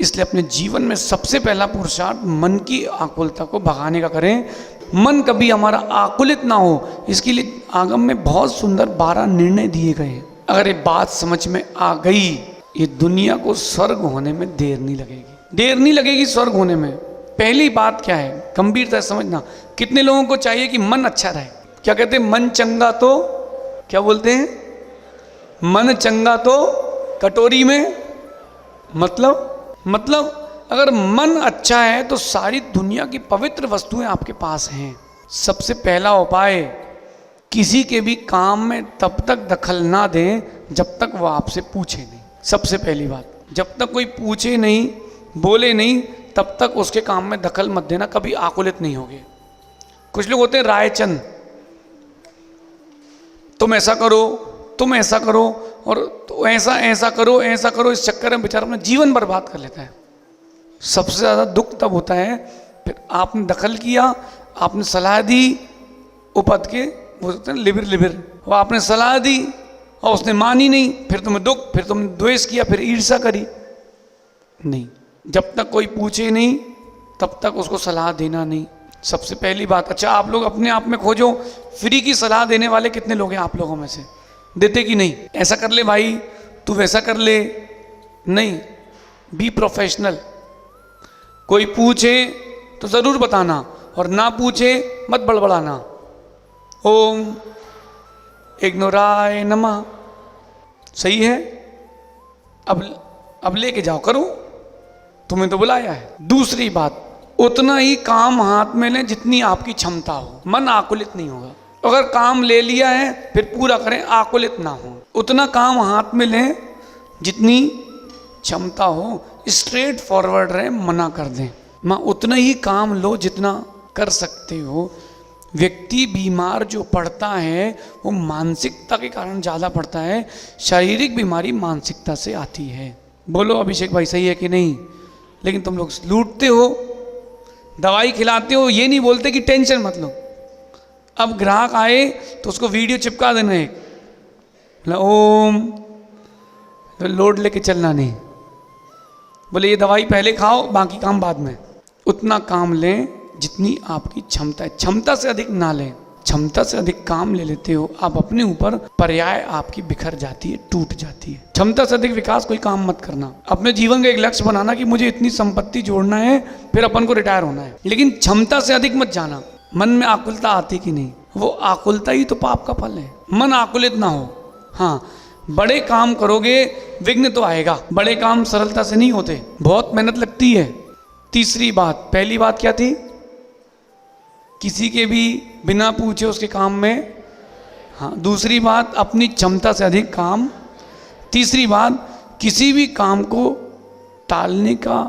इसलिए अपने जीवन में सबसे पहला पुरुषार्थ मन की आकुलता को भगाने का करें। मन कभी हमारा आकुलित ना हो, इसके लिए आगम में बहुत सुंदर 12 निर्णय दिए गए हैं। अगर ये बात समझ में आ गई, ये दुनिया को स्वर्ग होने में देर नहीं लगेगी, देर नहीं लगेगी स्वर्ग होने में। पहली बात क्या है, गंभीरता से समझना। कितने लोगों को चाहिए कि मन अच्छा रहे? क्या कहते हैं, मन चंगा तो क्या बोलते हैं, मन चंगा तो कटोरी में। मतलब अगर मन अच्छा है तो सारी दुनिया की पवित्र वस्तुएं आपके पास हैं। सबसे पहला उपाय, किसी के भी काम में तब तक दखल ना दें जब तक वो आपसे पूछे नहीं। सबसे पहली बात, जब तक कोई पूछे नहीं, बोले नहीं, तब तक उसके काम में दखल मत देना, कभी आकुलित नहीं होगे। कुछ लोग होते हैं रायचंद, तुम ऐसा करो, तुम ऐसा करो, और तो ऐसा करो, ऐसा करो, इस चक्कर में बेचारा अपना जीवन बर्बाद कर लेता है। सबसे ज़्यादा दुख तब होता है, फिर आपने दखल किया, आपने सलाह दी, उपद के वो होते हैं लिबिर, वो आपने सलाह दी और उसने मानी नहीं, फिर तुम्हें दुख, फिर तुमने द्वेष किया, फिर ईर्ष्या करी। नहीं, जब तक कोई पूछे नहीं तब तक उसको सलाह देना नहीं, सबसे पहली बात। अच्छा, आप लोग अपने आप में खोजो, फ्री की सलाह देने वाले कितने लोग हैं आप लोगों में से? देते कि नहीं? ऐसा कर ले भाई, तू वैसा कर ले, नहीं, बी प्रोफेशनल। कोई पूछे तो ज़रूर बताना, और ना पूछे मत बड़बड़ाना। ओम इग्नोराय नमः, सही है? अब लेके जाओ, करो, तुम्हें तो बुलाया है। दूसरी बात, उतना ही काम हाथ में लें जितनी आपकी क्षमता हो, मन आकुलित नहीं होगा। अगर काम ले लिया है फिर पूरा करें, आकुलित ना हो। उतना काम हाथ में लें जितनी क्षमता हो, स्ट्रेट फॉरवर्ड रहे, मना कर दें। माँ उतना ही काम लो जितना कर सकते हो। व्यक्ति बीमार जो पड़ता है वो मानसिकता के कारण ज़्यादा पड़ता है, शारीरिक बीमारी मानसिकता से आती है। बोलो अभिषेक भाई, सही है कि नहीं? लेकिन तुम लोग लूटते हो, दवाई खिलाते हो, ये नहीं बोलते कि टेंशन मत लो। अब ग्राहक आए तो उसको वीडियो चिपका देना है, ओम, तो लोड लेके चलना नहीं, बोले ये दवाई पहले खाओ, बाकी काम बाद में। उतना काम लें जितनी आपकी क्षमता है, क्षमता से अधिक ना लें। क्षमता से अधिक काम ले लेते हो आप, अपने ऊपर पर्याय आपकी बिखर जाती है, टूट जाती है। क्षमता से अधिक विकास कोई काम मत करना। अपने जीवन का एक लक्ष्य बनाना कि मुझे इतनी संपत्ति जोड़ना है, फिर अपन को रिटायर होना है, लेकिन क्षमता से अधिक मत जाना। मन में आकुलता आती कि नहीं? वो आकुलता ही तो पाप का फल है। मन आकुलित ना हो। हाँ, बड़े काम करोगे विघ्न तो आएगा, बड़े काम सरलता से नहीं होते, बहुत मेहनत लगती है। तीसरी बात, पहली बात क्या थी? किसी के भी बिना पूछे उसके काम में, हाँ। दूसरी बात, अपनी क्षमता से अधिक काम। तीसरी बात, किसी भी काम को टालने का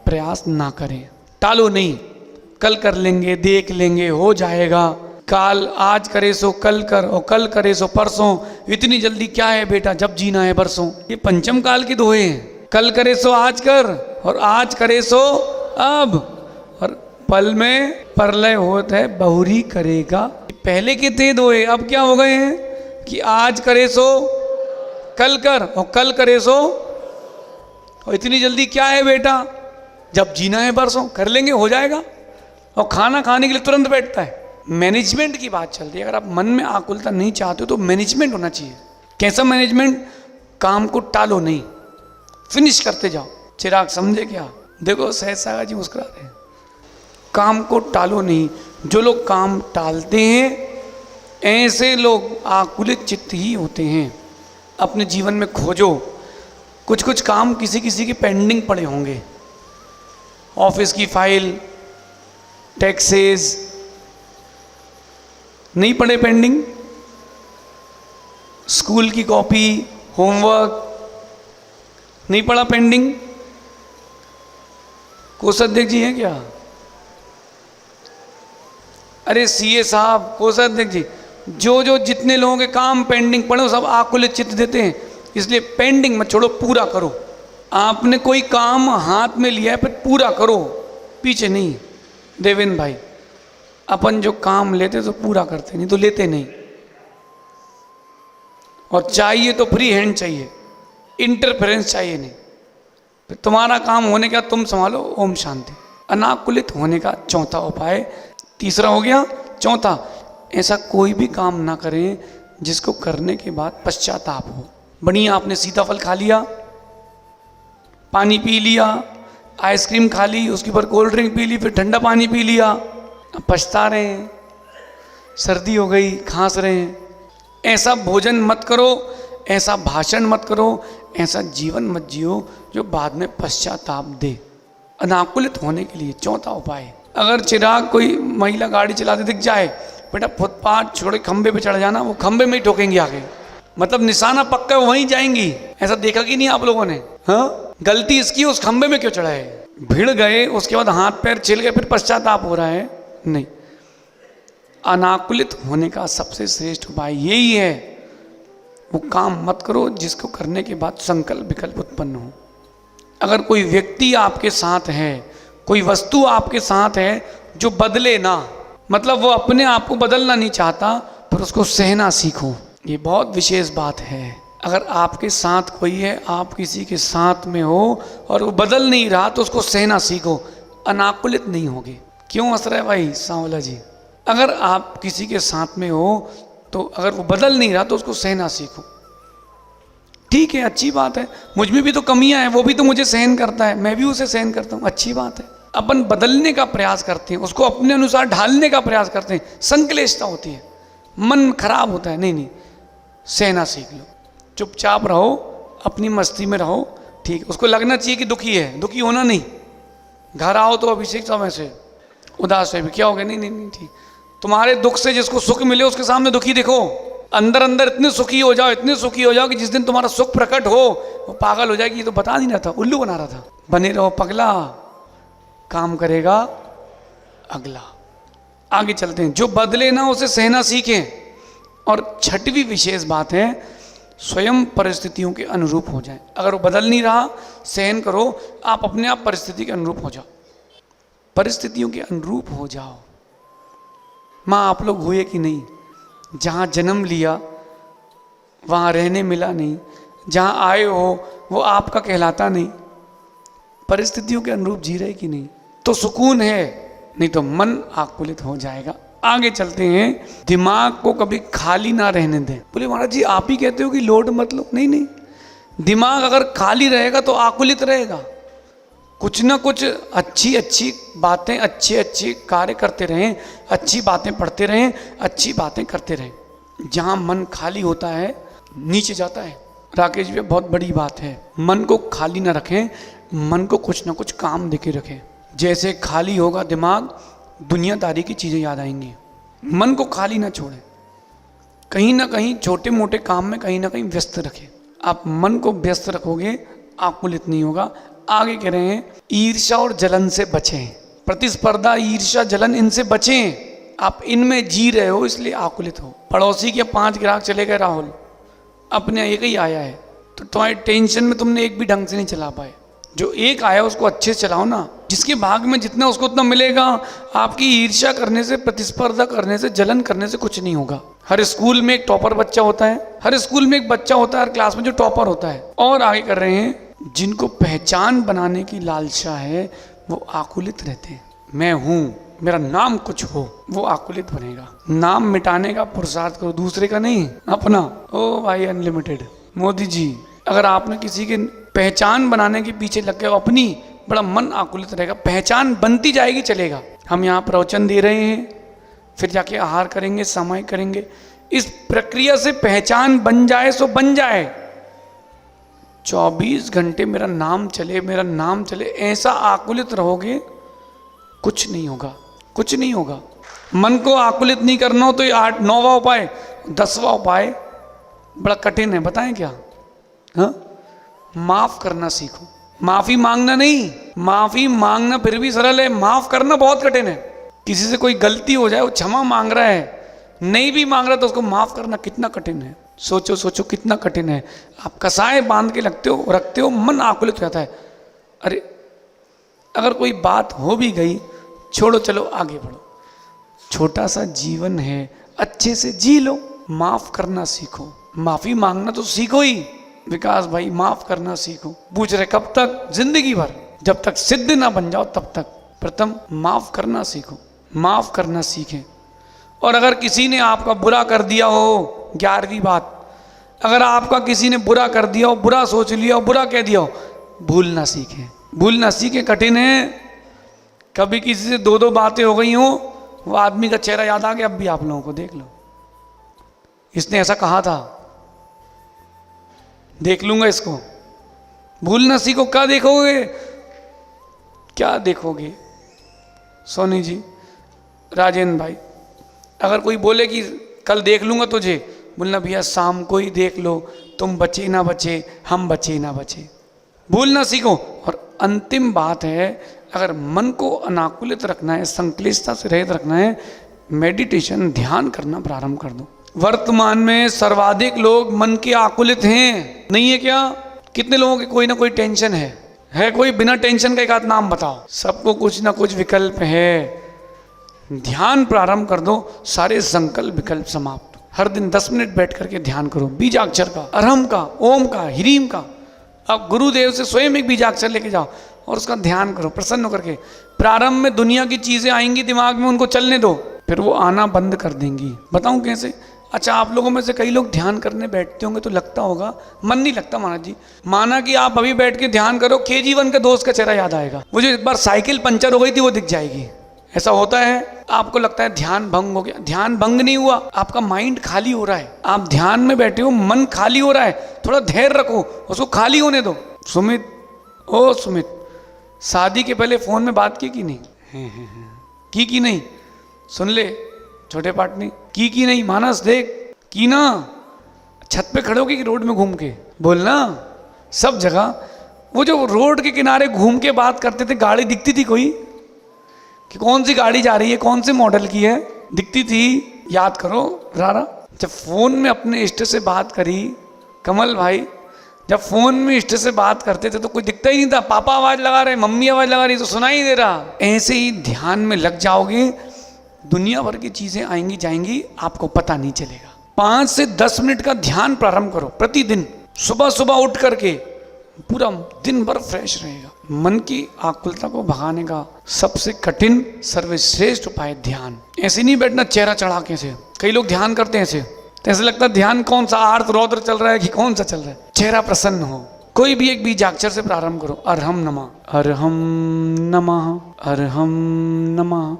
प्रयास ना करें। टालो नहीं, कल कर लेंगे, देख लेंगे, हो जाएगा, काल, आज करे सो कल कर, और कल करे सो परसों, इतनी जल्दी क्या है बेटा, जब जीना है बरसों। ये पंचम काल के दोहे हैं। कल करे सो आज कर, और आज करे सो अब, और पल में प्रलय होता है बहुरी करेगा। पहले के थे दोहे, अब क्या हो गए हैं कि आज करे सो कल कर, और कल करे सो, और इतनी जल्दी क्या है बेटा, जब जीना है बरसों, कर लेंगे, हो जाएगा। और खाना खाने के लिए तुरंत बैठता है। मैनेजमेंट की बात चल रही है। अगर आप मन में आकुलता नहीं चाहते हो तो मैनेजमेंट होना चाहिए। कैसा मैनेजमेंट? काम को टालो नहीं, फिनिश करते जाओ। चिराग समझे क्या? देखो सहज सागा जी मुस्कुरा रहे हैं। काम को टालो नहीं। जो लोग काम टालते हैं ऐसे लोग आकुलित चित्त ही होते हैं। अपने जीवन में खोजो, कुछ कुछ काम किसी किसी के पेंडिंग पड़े होंगे। ऑफिस की फाइल, टैक्सेस नहीं पड़े पेंडिंग, स्कूल की कॉपी, होमवर्क नहीं पड़ा पेंडिंग। कोषाध्यक्ष जी हैं क्या? अरे सीए साहब, कोषाध्यक्ष जी, जो जितने लोगों के काम पेंडिंग पड़े वो सब आकुलित चित्त देते हैं। इसलिए पेंडिंग मत छोड़ो, पूरा करो। आपने कोई काम हाथ में लिया है फिर पूरा करो, पीछे नहीं। देवेंद्र भाई, अपन जो काम लेते तो पूरा करते, नहीं तो लेते नहीं। और चाहिए तो फ्री हैंड चाहिए, इंटरफेरेंस चाहिए नहीं। फिर तुम्हारा काम होने का तुम संभालो, ओम शांति। अनाकुलित होने का चौथा उपाय, तीसरा हो गया। चौथा, ऐसा कोई भी काम ना करें जिसको करने के बाद पश्चाताप हो। बढ़िया आपने सीताफल खा लिया, पानी पी लिया, आइसक्रीम खा ली, उसके ऊपर कोल्ड ड्रिंक पी ली, फिर ठंडा पानी पी लिया, अब पछता रहे हैं, सर्दी हो गई, खांस रहे हैं। ऐसा भोजन मत करो, ऐसा भाषण मत करो, ऐसा जीवन मत जियो जो बाद में पश्चाताप दे। अनाकुलित होने के लिए चौथा उपाय, अगर चिराग कोई महिला गाड़ी चलाते दिख जाए, बेटा फुटपाथ छोड़े खंबे पे चढ़ जाना, वो खंबे में ही ठोकेंगे आगे, मतलब निशाना पक्का वहीं जाएंगी। ऐसा देखा कि नहीं आप लोगों ने? हाँ, गलती इसकी, उस खंबे में क्यों चढ़ा है? भिड़ गए, उसके बाद हाथ पैर छिल गए, फिर पश्चाताप हो रहा है? नहीं। अनाकुलित होने का सबसे श्रेष्ठ उपाय यही है, वो काम मत करो जिसको करने के बाद संकल्प विकल्प उत्पन्न हो। अगर कोई व्यक्ति आपके साथ है, कोई वस्तु आपके साथ है जो बदले ना, मतलब वो अपने आप को बदलना नहीं चाहता, पर उसको सहना सीखो। ये बहुत विशेष बात है। अगर आपके साथ कोई है, आप किसी के साथ में हो और वो बदल नहीं रहा, तो उसको सहना सीखो, अनाकुलित नहीं होगे। क्यों हंस रहे भाई सांवला जी? अगर आप किसी के साथ में हो तो अगर वो बदल नहीं रहा तो उसको सहना सीखो। ठीक है, अच्छी बात है, मुझ में भी तो कमियां हैं, वो भी तो मुझे सहन करता है, मैं भी उसे सहन करता हूँ, अच्छी बात है। अपन बदलने का प्रयास करते हैं, उसको अपने अनुसार ढालने का प्रयास करते हैं, संक्लेशता होती है, मन खराब होता है। नहीं नहीं, सहना सीख लो, चुपचाप रहो, अपनी मस्ती में रहो, ठीक है। उसको लगना चाहिए कि दुखी है, दुखी होना नहीं। घर आओ तो अभिषेक समय से उदास है, क्या हो गया? नहीं नहीं नहीं, ठीक। तुम्हारे दुख से जिसको सुख मिले उसके सामने दुखी दिखो, अंदर अंदर इतने सुखी हो जाओ, इतने सुखी हो जाओ कि जिस दिन तुम्हारा सुख प्रकट हो वो पागल हो जाएगी, ये तो बता नहीं रहा था, उल्लू बना रहा था। बने रहो पगला, काम करेगा अगला। आगे चलते हैं, जो बदले ना उसे सहना सीखें। और छठवीं विशेष बात है, स्वयं परिस्थितियों के अनुरूप हो जाए। अगर वो बदल नहीं रहा, सहन करो, आप अपने आप परिस्थिति के अनुरूप हो जाओ, परिस्थितियों के अनुरूप हो जाओ। माँ आप लोग हुए कि नहीं? जहाँ जन्म लिया वहाँ रहने मिला नहीं, जहाँ आए हो वो आपका कहलाता नहीं, परिस्थितियों के अनुरूप जी रहे कि नहीं, तो सुकून है, नहीं तो मन आकुलित हो जाएगा। आगे चलते हैं, दिमाग को कभी खाली ना रहने दें। बोले महाराज जी आप ही कहते हो कि लोड मत लो। नहीं नहीं, दिमाग अगर खाली रहेगा तो आकुलित रहेगा। कुछ ना कुछ अच्छी अच्छी बातें, अच्छे अच्छे कार्य करते रहें, अच्छी बातें पढ़ते रहें, अच्छी बातें करते रहें। जहाँ मन खाली होता है नीचे जाता है। राकेश जी बहुत बड़ी बात है, मन को खाली ना रखें, मन को कुछ ना कुछ काम देके रखें। जैसे खाली होगा दिमाग, दुनियादारी की चीज़ें याद आएंगी। मन को खाली ना छोड़ें, कहीं ना कहीं छोटे मोटे काम में कहीं ना कहीं व्यस्त रखें। आप मन को व्यस्त रखोगे, आकुलित नहीं होगा। आगे कह रहे हैं, ईर्ष्या और जलन से बचें। प्रतिस्पर्धा, ईर्ष्या, जलन, इनसे बचें। आप इनमें जी रहे हो इसलिए आकुलित हो। पड़ोसी के 5 ग्राहक चले गए राहुल, अपने एक ही आया है, तो तुम्हारी टेंशन में तुमने एक भी ढंग से नहीं चला पाए। जो एक आया उसको अच्छे से चलाओ ना, जिसके भाग में जितना उसको उतना मिलेगा। आपकी ईर्ष्या करने से, प्रतिस्पर्धा करने से, जलन करने से कुछ नहीं होगा। हर स्कूल में एक टॉपर बच्चा होता है, हर स्कूल में एक बच्चा होता है हर क्लास में जो टॉपर होता है। और आगे कर रहे हैं, जिनको पहचान बनाने की लालसा है वो आकुलित रहते हैं। मैं हूँ, मेरा नाम कुछ हो, वो आकुलित बनेगा। नाम मिटाने का पुरुषार्थ करो, दूसरे का नहीं, अपना। ओ भाई अनलिमिटेड मोदी जी, अगर आपने किसी के पहचान बनाने के पीछे लग गए अपनी, बड़ा मन आकुलित रहेगा। पहचान बनती जाएगी, चलेगा। हम यहाँ प्रवचन दे रहे हैं, फिर जाके आहार करेंगे, समय करेंगे, इस प्रक्रिया से पहचान बन जाए सो बन जाए। 24 घंटे मेरा नाम चले, मेरा नाम चले, ऐसा आकुलित रहोगे, कुछ नहीं होगा, कुछ नहीं होगा। मन को आकुलित नहीं करना हो तो ये 8-9वां उपाय, 10वां उपाय बड़ा कठिन है, बताएं क्या? हाँ, माफ करना सीखो। माफी मांगना नहीं, माफी मांगना फिर भी सरल है, माफ करना बहुत कठिन है। किसी से कोई गलती हो जाए, वो क्षमा मांग रहा है, नहीं भी मांग रहा तो उसको माफ करना कितना कठिन है। सोचो सोचो कितना कठिन है। आप कसाए बांध के रखते हो, मन आकुलित हो जाता है। अरे अगर कोई बात हो भी गई, छोड़ो, चलो आगे बढ़ो। छोटा सा जीवन है, अच्छे से जी लो। माफ करना सीखो, माफी मांगना तो सीखो ही। विकास भाई माफ करना सीखो। पूछ रहे कब तक? जिंदगी भर, जब तक सिद्ध ना बन जाओ तब तक। प्रथम माफ करना सीखो, माफ करना सीखें। और अगर किसी ने आपका बुरा कर दिया हो, 11वीं बात, अगर आपका किसी ने बुरा कर दिया हो, बुरा सोच लिया हो, बुरा कह दिया हो, भूलना सीखें। भूलना सीखें कठिन है। कभी किसी से 2-2 बातें हो गई हो, वो आदमी का चेहरा याद आ गया, अब भी आप लोगों को देख लो, इसने ऐसा कहा था, देख लूंगा इसको। भूलना सीखो। क्या देखोगे? क्या देखोगे? सोनी जी, राजेंद्र भाई, अगर कोई बोले कि कल देख लूंगा तुझे, बोलना भैया शाम को ही देख लो, तुम बचे ना बचे, हम बचे ना बचे। भूलना सीखो। और अंतिम बात है, अगर मन को अनाकुलित रखना है, संक्लिष्टता से रहित रखना है, मेडिटेशन, ध्यान करना प्रारंभ कर दो। वर्तमान में सर्वाधिक लोग मन के आकुलित हैं, नहीं है क्या? कितने लोगों के कोई ना कोई टेंशन है कोई बिना टेंशन का एक आध नाम बताओ। सबको कुछ ना कुछ विकल्प है। ध्यान प्रारंभ कर दो, सारे संकल्प विकल्प समाप्त। हर दिन 10 मिनट बैठ करके ध्यान करो, बीजाक्षर का, अरहम का, ओम का, ह्रीम का। अब गुरुदेव से स्वयं एक बीजाक्षर लेके जाओ और उसका ध्यान करो प्रसन्न होकर के। प्रारंभ में दुनिया की चीजें आएंगी दिमाग में, उनको चलने दो, फिर वो आना बंद कर देंगी। बताऊं कैसे? अच्छा, आप लोगों में से कई लोग ध्यान करने बैठते होंगे तो लगता होगा मन नहीं लगता महाराज जी। माना कि आप अभी बैठ के ध्यान करो, KG1 के दोस्त का चेहरा याद आएगा, मुझे एक बार साइकिल पंचर हो गई थी वो दिख जाएगी। ऐसा होता है। आपको लगता है ध्यान भंग हो गया, ध्यान भंग नहीं हुआ, आपका माइंड खाली हो रहा है। आप ध्यान में बैठे हो, मन खाली हो रहा है, थोड़ा धैर्य रखो, उसको खाली होने दो। सुमित, ओ सुमित, शादी के पहले फोन में बात की नहीं? की नहीं? सुन ले छोटे पाटनी, की नहीं? मानस देख, की ना? छत पे खड़े होके कि रोड में घूम के बोलना? सब जगह वो जो रोड के किनारे घूम के बात करते थे, गाड़ी दिखती थी कोई कि कौन सी गाड़ी जा रही है, कौन से मॉडल की है, दिखती थी? याद करो रारा। जब फोन में अपने इष्ट से बात करी, कमल भाई, जब फोन में इष्ट से बात करते थे तो कोई दिखता ही नहीं था। पापा आवाज लगा रहे, मम्मी आवाज लगा रही तो सुनाई दे रहा। ऐसे ही ध्यान में लग जाओगे, दुनिया भर की चीजें आएंगी जाएंगी, आपको पता नहीं चलेगा। 5 से 10 मिनट का ध्यान प्रारंभ करो प्रतिदिन। सुबह सुबह उठ करके पूरा दिन भर फ्रेश रहेगा। मन की आकुलता को भगाने का सबसे कठिन सर्वश्रेष्ठ उपाय ध्यान। ऐसे नहीं बैठना चेहरा चढ़ा के से। कई लोग ध्यान करते हैं ऐसे, तो ऐसे लगता है ध्यान कौन सा आर्त रौद्र चल रहा है कि कौन सा चल रहा है। चेहरा प्रसन्न हो। कोई भी एक बीजाक्षर से प्रारंभ करो। अरहम नमः, अरहम नमः, अरहम नमः।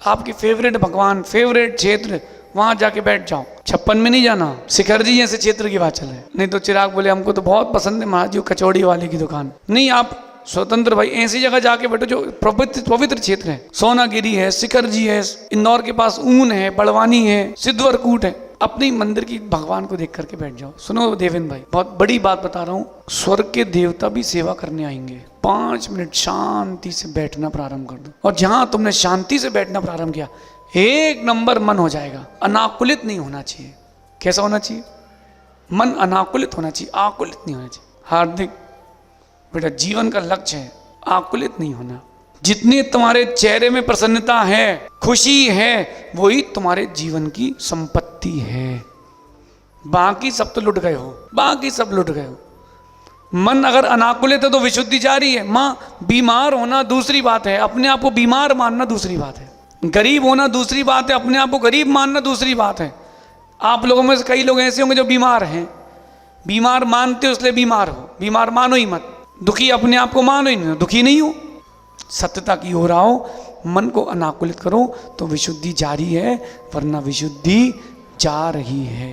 आपके फेवरेट भगवान, फेवरेट क्षेत्र, वहां जाके बैठ जाओ। 56 में नहीं जाना, शिखर जी जैसे क्षेत्र की बात चल रही है। नहीं तो चिराग बोले हमको तो बहुत पसंद है महाराज जी कचौड़ी वाले की दुकान। नहीं, आप स्वतंत्र भाई ऐसी जगह जाके बैठो जो पवित्र क्षेत्र है। सोनागिरी है, शिखर जी है, इंदौर के पास ऊन है, बड़वानी है, सिद्धवरकूट है। अपनी मंदिर की भगवान को देख करके बैठ जाओ। सुनो देवेंद्र भाई, बहुत बड़ी बात बता रहा हूँ, स्वर्ग के देवता भी सेवा करने आएंगे। 5 मिनट शांति से बैठना प्रारंभ कर दो, और जहां तुमने शांति से बैठना प्रारंभ किया, 1 नंबर मन हो जाएगा। अनाकुलित नहीं होना चाहिए। कैसा होना चाहिए? मन अनाकुलित होना चाहिए, आकुलित नहीं होना चाहिए। हार्दिक बेटा, जीवन का लक्ष्य है आकुलित नहीं होना। जितनी तुम्हारे चेहरे में प्रसन्नता है, खुशी है, वही तुम्हारे जीवन की संपत्ति है। बाकी सब तो लुट गए हो, बाकी सब लुट गए हो। मन अगर अनाकुलित है तो विशुद्धि जारी है। माँ, बीमार होना दूसरी बात है, अपने आप को बीमार मानना दूसरी बात है। गरीब होना दूसरी बात है, अपने आप को गरीब मानना दूसरी बात है। आप लोगों में से कई लोग ऐसे होंगे जो बीमार हैं, बीमार मानते हो इसलिए बीमार हो। बीमार मानो ही मत, दुखी अपने आप को मानो ही नहीं, दुखी नहीं हो। सत्यता की ओर आओ, मन को अनाकुलित करो तो विशुद्धि जारी है, वरना विशुद्धि जा रही है।